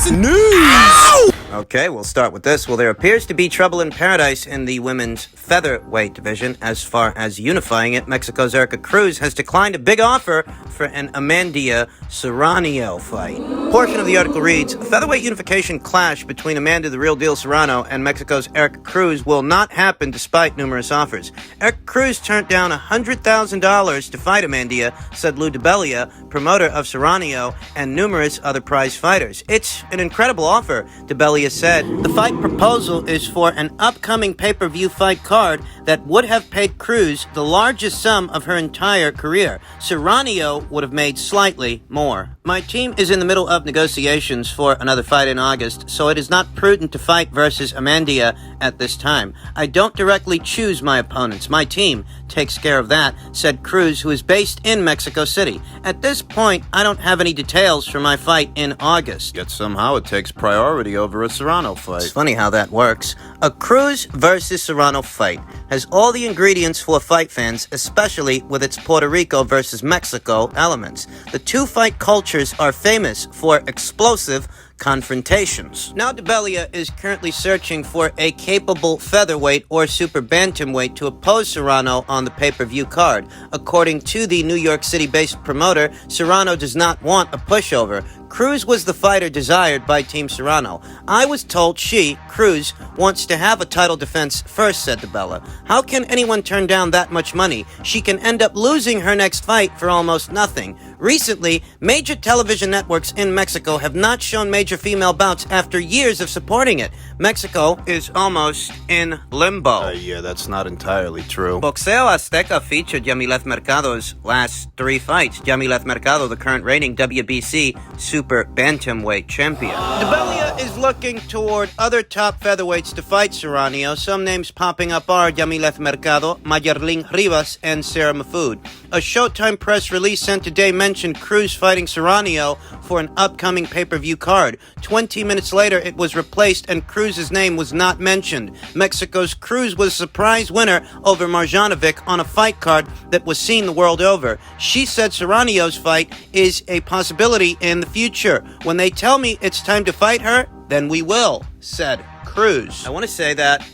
Tyson. News! Okay, we'll start with this. Well, there appears to be trouble in paradise in the women's featherweight division. As far as unifying it, Mexico's Cruz has declined a big offer for an Amanda Serrano fight. Portion of the article reads, a featherweight unification clash between Amanda the Real Deal Serrano and Mexico's Cruz will not happen despite numerous offers. Cruz turned down $100,000 to fight Amanda, said Lou DiBella, promoter of Serrano, and numerous other prize fighters. It's an incredible offer, DiBella said. The fight proposal is for an upcoming pay-per-view fight card that would have paid Cruz the largest sum of her entire career. Serrano would have made slightly more. My team is in the middle of negotiations for another fight in August, so it is not prudent to fight versus Amanda at this time. I don't directly choose my opponents. My team takes care of that, said Cruz, who is based in Mexico City. At this point, I don't have any details for my fight in August. Yet somehow it takes priority over a Serrano fight. It's funny how that works. A Cruz versus Serrano fight has all the ingredients for fight fans, especially with its Puerto Rico versus Mexico elements. The two fight cultures are famous for explosive confrontations. Now DiBella is currently searching for a capable featherweight or super bantamweight to oppose Serrano on the pay-per-view card. According to the New York City-based promoter, Serrano does not want a pushover. Cruz was the fighter desired by Team Serrano. I was told Cruz, wants to have a title defense first, said DiBella. How can anyone turn down that much money? She can end up losing her next fight for almost nothing. Recently, major television networks in Mexico have not shown major female bouts after years of supporting it. Mexico is almost in limbo. Yeah, that's not entirely true. Boxeo Azteca featured Yamileth Mercado's last 3 fights. Yamileth Mercado, the current reigning WBC super bantamweight champion. DiBella is looking toward other top featherweights to fight Serrano. Some names popping up are Yamileth Mercado, Mayerlin Rivas, and Sarah Mahfoud. A Showtime press release sent today mentioned Cruz fighting Serrano for an upcoming pay-per-view card. 20 minutes later, it was replaced and Cruz's name was not mentioned. Mexico's Cruz was a surprise winner over Marjanovic on a fight card that was seen the world over. She said Serrano's fight is a possibility in the future. When they tell me it's time to fight her, then we will, said Cruz. I want to say that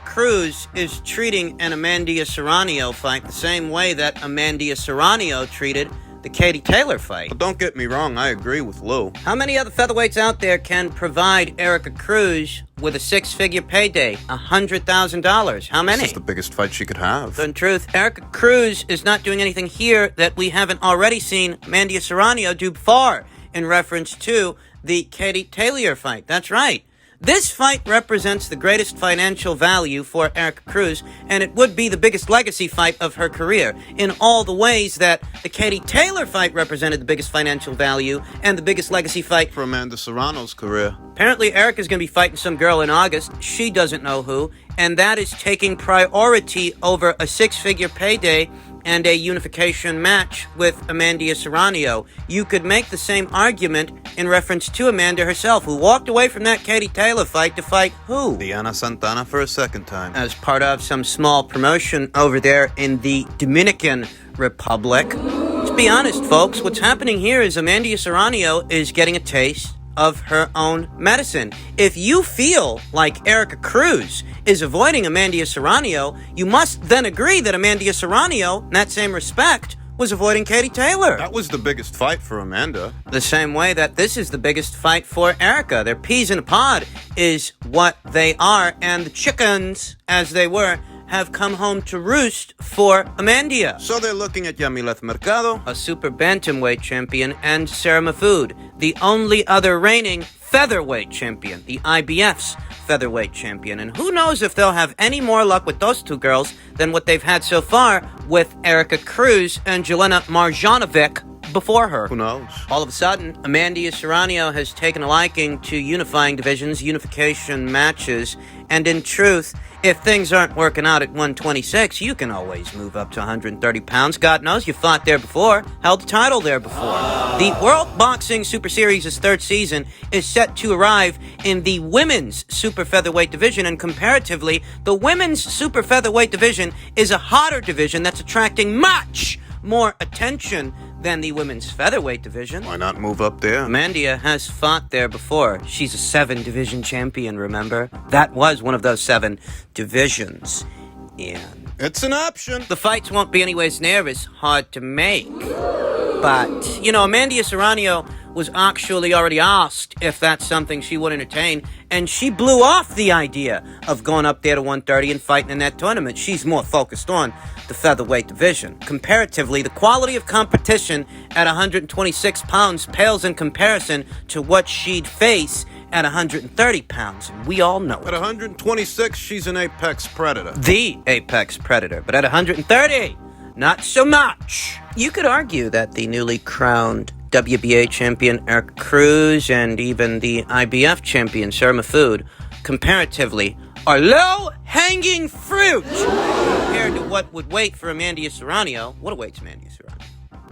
Cruz is treating an Amanda Serrano fight the same way that Amanda Serrano treated the Katie Taylor fight. But don't get me wrong, I agree with Lou. How many other featherweights out there can provide Cruz with a 6-figure payday? $100,000. How many? This is the biggest fight she could have. In truth, Cruz is not doing anything here that we haven't already seen Amanda Serrano do before, in reference to the Katie Taylor fight. That's right. This fight represents the greatest financial value for Cruz, and it would be the biggest legacy fight of her career, in all the ways that the Katie Taylor fight represented the biggest financial value and the biggest legacy fight for Amanda Serrano's career. Apparently, Erica's going to be fighting some girl in August. She doesn't know who, and that is taking priority over a 6-figure payday and a unification match with Amanda Serrano. You could make the same argument in reference to Amanda herself, who walked away from that Katie Taylor fight to fight who? Diana Santana for a second time. As part of some small promotion over there in the Dominican Republic. Let's be honest, folks. What's happening here is Amanda Serrano is getting a taste of her own medicine. If you feel like Cruz is avoiding Amanda Serrano, you must then agree that Amanda Serrano, in that same respect, was avoiding Katie Taylor. That was the biggest fight for Amanda. The same way that this is the biggest fight for Erica. Their peas in a pod is what they are, and the chickens, as they were, have come home to roost for Amanda. So they're looking at Yamileth Mercado, a super bantamweight champion, and Sarah Mahfoud, the only other reigning featherweight champion, the IBF's featherweight champion. And who knows if they'll have any more luck with those two girls than what they've had so far with Cruz and Jelena Marjanovic before her. Who knows? All of a sudden, Amanda Serrano has taken a liking to unifying divisions, unification matches, and in truth, if things aren't working out at 126, you can always move up to 130 pounds. God knows you fought there before, held the title there before. The World Boxing Super Series' 3rd season is set to arrive in the women's super featherweight division, and comparatively, the women's super featherweight division is a hotter division that's attracting much more attention than the women's featherweight division. Why not move up there? Amanda has fought there before. She's a 7-division champion, remember? That was one of those 7 divisions. And It's an option. the fights won't be anywhere near as hard to make. But, Amanda Serrano was actually already asked if that's something she would entertain, and she blew off the idea of going up there to 130 and fighting in that tournament. She's more focused on the featherweight division. Comparatively, the quality of competition at 126 pounds pales in comparison to what she'd face at 130 pounds, and we all know At it. 126, she's an apex predator. The apex predator, but at 130, not so much. You could argue that the newly crowned WBA champion Eric Cruz and even the IBF champion Serrano comparatively are low-hanging fruit compared to what would wait for Amanda Serrano. What awaits Amanda Serrano?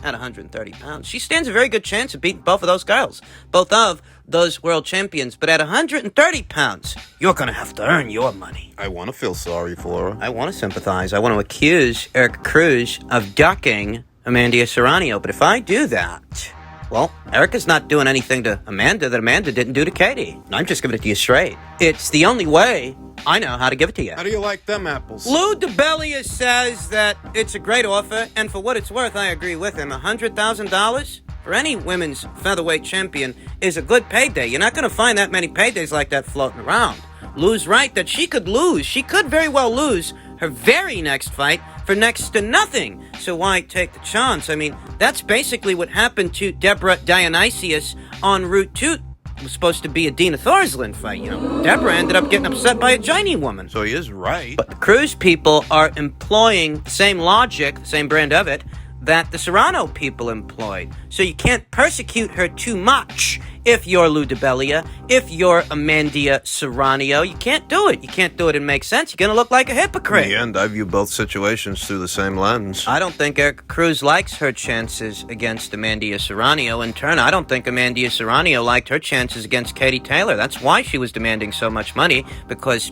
At 130 pounds. She stands a very good chance of beating both of those girls. Both of those world champions. But at 130 pounds, you're going to have to earn your money. I want to feel sorry for her. I want to sympathize. I want to accuse Eric Cruz of ducking Amanda Serrano. But if I do that, well, Erica's not doing anything to Amanda that Amanda didn't do to Katie. I'm just giving it to you straight. It's the only way I know how to give it to you. How do you like them apples? Lou DeBellia says that it's a great offer, and for what it's worth, I agree with him. $100,000 for any women's featherweight champion is a good payday. You're not going to find that many paydays like that floating around. Lou's right that she could lose. She could very well lose her very next fight for next to nothing. So why take the chance? I mean, that's basically what happened to Deborah Dionysius on Route 2. It was supposed to be a Dina Thorslin fight, Deborah ended up getting upset by a Chinese woman. So he is right. But the Cruz people are employing the same logic, the same brand of it, that the Serrano people employed. So you can't persecute her too much if you're Lou DeBellia, if you're Amanda Serrano. You can't do it. You can't do it and make sense. You're going to look like a hypocrite. In the end, I view both situations through the same lens. I don't think Eric Cruz likes her chances against Amanda Serrano. In turn, I don't think Amanda Serrano liked her chances against Katie Taylor. That's why she was demanding so much money, because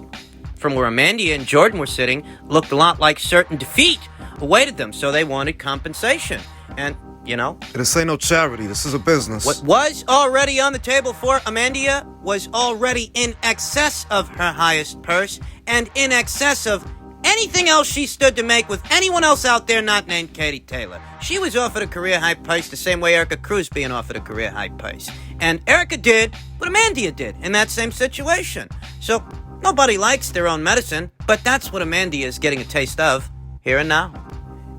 from where Amanda and Jordan were sitting, looked a lot like certain defeat awaited them, so they wanted compensation. And, This ain't no charity. This is a business. what was already on the table for Amanda was already in excess of her highest purse and in excess of anything else she stood to make with anyone else out there not named Katie Taylor. She was offered a career high price the same way Erica Cruz being offered a career high price. And Erica did what Amanda did in that same situation. So nobody likes their own medicine, but that's what Amanda is getting a taste of here and now.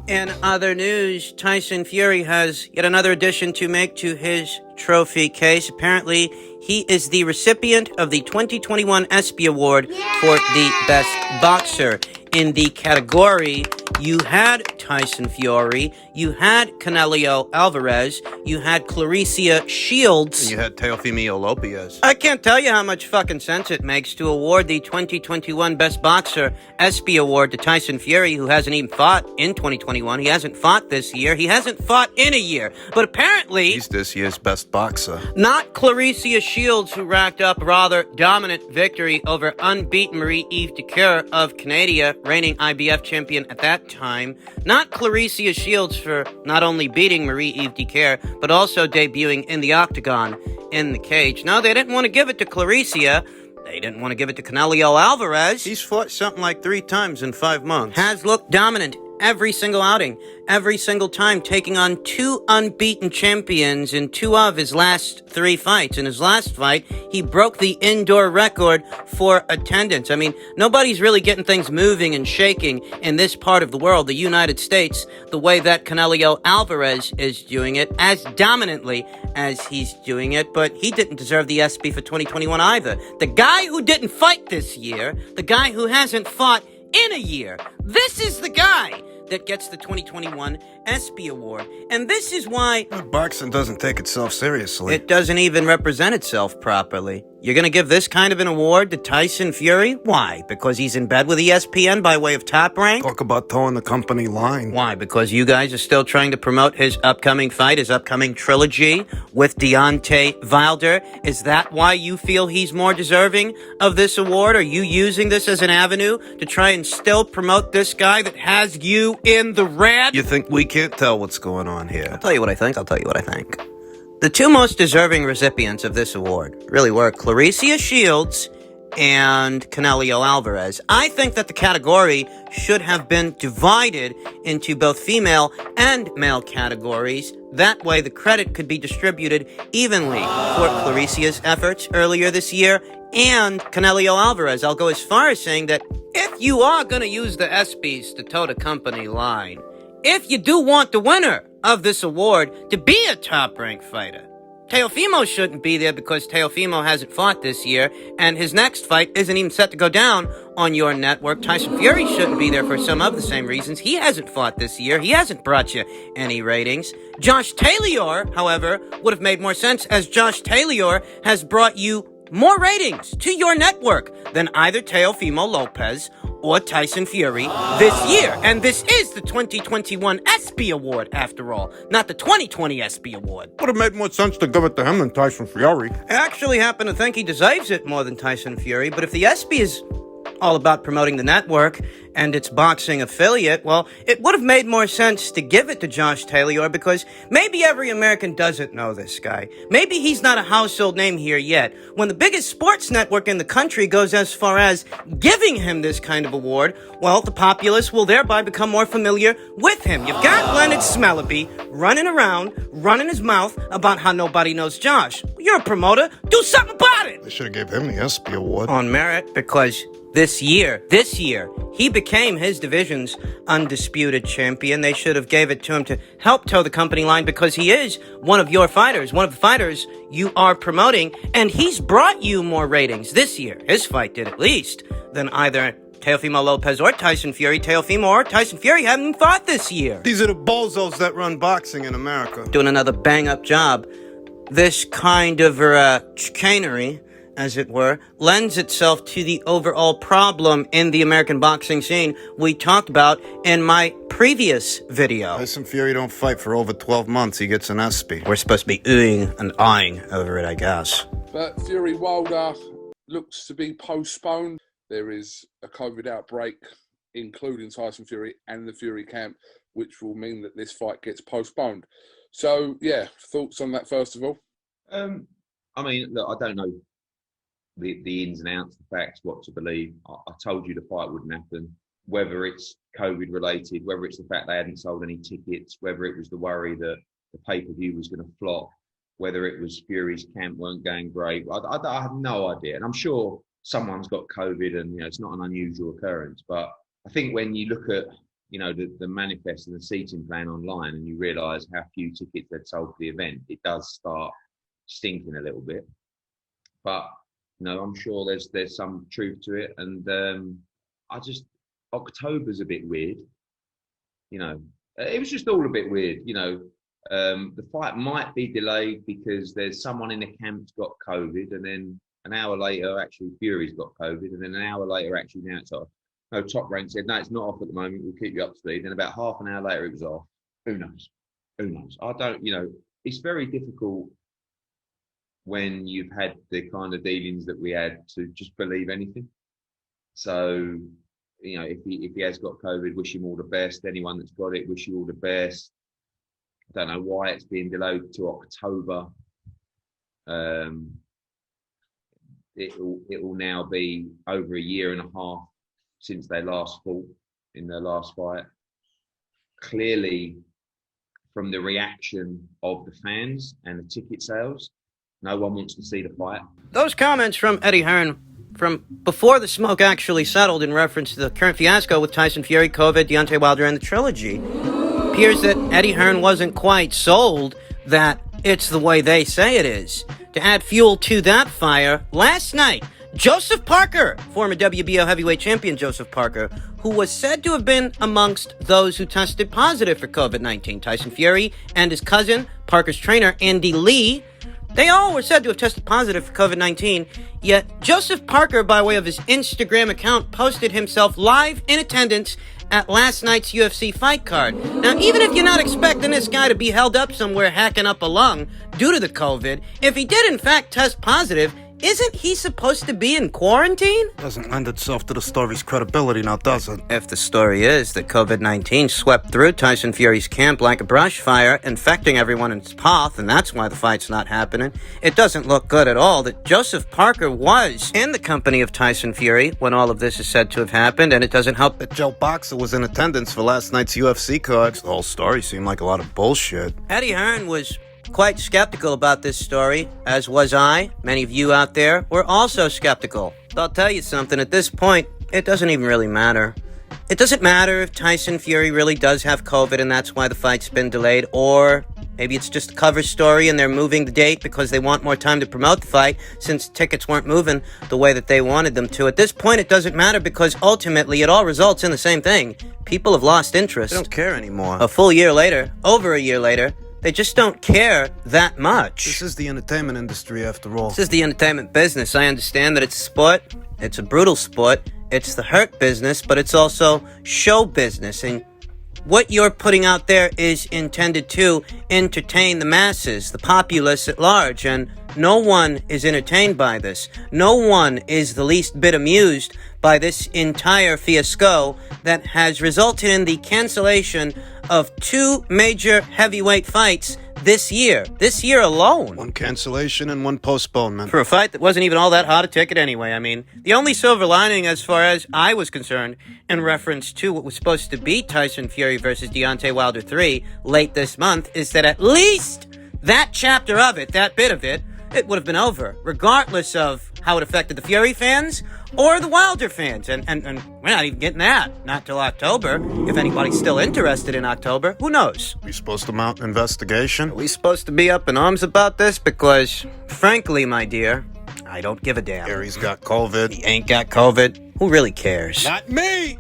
In other news, Tyson Fury has yet another addition to make to his trophy case. Apparently, he is the recipient of the 2021 ESPY Award for the best boxer. In the category, you had Tyson Fury, you had Canelo Alvarez, you had Clarissa Shields. And you had Teofimo Lopez. I can't tell you how much fucking sense it makes to award the 2021 Best Boxer ESPY Award to Tyson Fury, who hasn't even fought in 2021. He hasn't fought this year. He hasn't fought in a year. But apparently, He's this year's best boxer. not Clarissa Shields, who racked up a rather dominant victory over unbeaten Marie-Eve Dicker of Canada, reigning IBF champion at that time. Not Clarissa Shields for not only beating Marie-Eve Dicker, but also debuting in the octagon in the cage. No, they didn't want to give it to Clarissa. They didn't want to give it to Canelo Alvarez. He's fought something like 3 times in 5 months. Has looked dominant every single outing, every single time, taking on 2 unbeaten champions in 2 of his last 3 fights. In his last fight, he broke the indoor record for attendance. I mean, nobody's really getting things moving and shaking in this part of the world, the United States, the way that Canelo Alvarez is doing it, as dominantly as he's doing it. But he didn't deserve the ESPY for 2021 either. The guy who didn't fight this year, the guy who hasn't fought in a year, this is the guy that gets the 2021 ESPY Award. And this is why Boxing doesn't take itself seriously. it doesn't even represent itself properly. You're going to give this kind of an award to Tyson Fury? Why? Because he's in bed with ESPN by way of Top Rank? Talk about towing the company line. Why? Because you guys are still trying to promote his upcoming fight, his upcoming trilogy with Deontay Wilder? Is that why you feel he's more deserving of this award? Are you using this as an avenue to try and still promote this guy that has you in the red? You think we can't tell what's going on here? I'll tell you what I think. The two most deserving recipients of this award really were Clarissa Shields and Canelo Alvarez. I think that the category should have been divided into both female and male categories. That way the credit could be distributed evenly for Clarissa's efforts earlier this year and Canelo Alvarez. I'll go as far as saying that if you are going to use the ESPYs to toe the company line, if you do want the winner of this award to be a top-ranked fighter, Teofimo shouldn't be there because Teofimo hasn't fought this year, and his next fight isn't even set to go down on your network. Tyson Fury shouldn't be there for some of the same reasons. He hasn't fought this year. He hasn't brought you any ratings. Josh Taylor, however, would have made more sense, as Josh Taylor has brought you more ratings to your network than either Teofimo Lopez or Tyson Fury this year. And this is the 2021 ESPY Award, after all, not the 2020 ESPY Award. Would have made more sense to give it to him than Tyson Fury. I actually happen to think he deserves it more than Tyson Fury, but if the ESPY is all about promoting the network and its boxing affiliate, well, it would have made more sense to give it to Josh Taylor, because maybe every American doesn't know this guy. Maybe he's not a household name here yet. When the biggest sports network in the country goes as far as giving him this kind of award, well, the populace will thereby become more familiar with him. You've got Leonard Smellerby running around, running his mouth about how nobody knows Josh. You're a promoter. Do something about it! They should have gave him the ESPY award. On merit, because this year, he became his division's undisputed champion. They should have gave it to him to help toe the company line, because he is one of your fighters, one of the fighters you are promoting, and he's brought you more ratings this year. His fight did, at least, than either Teofimo Lopez or Tyson Fury. Teofimo or Tyson Fury haven't fought this year. These are the bozos that run boxing in America. Doing another bang-up job. This kind of chicanery, as it were, lends itself to the overall problem in the American boxing scene we talked about in my previous video. Tyson Fury don't fight for over 12 months. He gets an ESPY. We're supposed to be oohing and eyeing over it, I guess. But Fury Wilder looks to be postponed. There is a COVID outbreak, including Tyson Fury and the Fury camp, which will mean that this fight gets postponed. So, yeah, thoughts on that first of all? I mean, look, I don't know the ins and outs, the facts, what to believe. I told you the fight wouldn't happen. Whether it's COVID related, whether it's the fact they hadn't sold any tickets, whether it was the worry that the pay-per-view was going to flop, whether it was Fury's camp weren't going great, I have no idea. And I'm sure someone's got COVID, and it's not an unusual occurrence. But I think when you look at the manifest and the seating plan online, and you realise how few tickets they'd sold for the event, it does start stinking a little bit. But I'm sure there's some truth to it, and October's a bit weird. It was just all a bit weird. The fight might be delayed because there's someone in the camp's got COVID, and then an hour later, actually Fury's got COVID, and then an hour later, actually now it's off. No, Top Rank said no, it's not off at the moment. We'll keep you up to speed. Then about half an hour later, it was off. Who knows? I don't. It's very difficult when you've had the kind of dealings that we had to just believe anything. So, if he has got COVID, wish him all the best. Anyone that's got it, wish you all the best. I don't know why it's being delayed to October. It will now be over a year and a half since they last fought in their last fight. Clearly, from the reaction of the fans and the ticket sales, no one wants to see the fight. Those comments from Eddie Hearn from before the smoke actually settled in reference to the current fiasco with Tyson Fury, COVID, Deontay Wilder, and the trilogy, appears that Eddie Hearn wasn't quite sold that it's the way they say it is. To add fuel to that fire, last night, Joseph Parker, former WBO heavyweight champion Joseph Parker, who was said to have been amongst those who tested positive for COVID-19, Tyson Fury and his cousin, Parker's trainer, Andy Lee, They all were said to have tested positive for COVID-19, yet Joseph Parker, by way of his Instagram account, posted himself live in attendance at last night's UFC fight card. Now, even if you're not expecting this guy to be held up somewhere hacking up a lung due to the COVID, if he did in fact test positive, isn't he supposed to be in quarantine? Doesn't lend itself to the story's credibility now, does it? If the story is that COVID-19 swept through Tyson Fury's camp like a brush fire, infecting everyone in its path, and that's why the fight's not happening, it doesn't look good at all that Joseph Parker was in the company of Tyson Fury when all of this is said to have happened, and it doesn't help that Joe Boxer was in attendance for last night's UFC cards. The whole story seemed like a lot of bullshit. Eddie Hearn was quite skeptical about this story, as was I. Many of you out there were also skeptical. But I'll tell you something, at this point, it doesn't even really matter. It doesn't matter if Tyson Fury really does have COVID and that's why the fight's been delayed, or maybe it's just a cover story and they're moving the date because they want more time to promote the fight since tickets weren't moving the way that they wanted them to. At this point, it doesn't matter because ultimately it all results in the same thing. People have lost interest. They don't care anymore. A full year later, over a year later, they just don't care that much. This is the entertainment industry, after all. This is the entertainment business. I understand that it's a sport. It's a brutal sport. It's the hurt business, but it's also show business. And what you're putting out there is intended to entertain the masses, the populace at large. And no one is entertained by this. No one is the least bit amused by this entire fiasco that has resulted in the cancellation of 2 major heavyweight fights this year alone. One cancellation and one postponement. For a fight that wasn't even all that hot a ticket anyway. I mean, the only silver lining as far as I was concerned in reference to what was supposed to be Tyson Fury versus Deontay Wilder 3 late this month is that at least that chapter of it, that bit of it, it would have been over, regardless of how it affected the Fury fans or the Wilder fans. And we're not even getting that. Not till October. If anybody's still interested in October, who knows? We supposed to mount an investigation? Are we supposed to be up in arms about this? Because, frankly, my dear, I don't give a damn. Gary's got COVID. He ain't got COVID. Who really cares? Not me!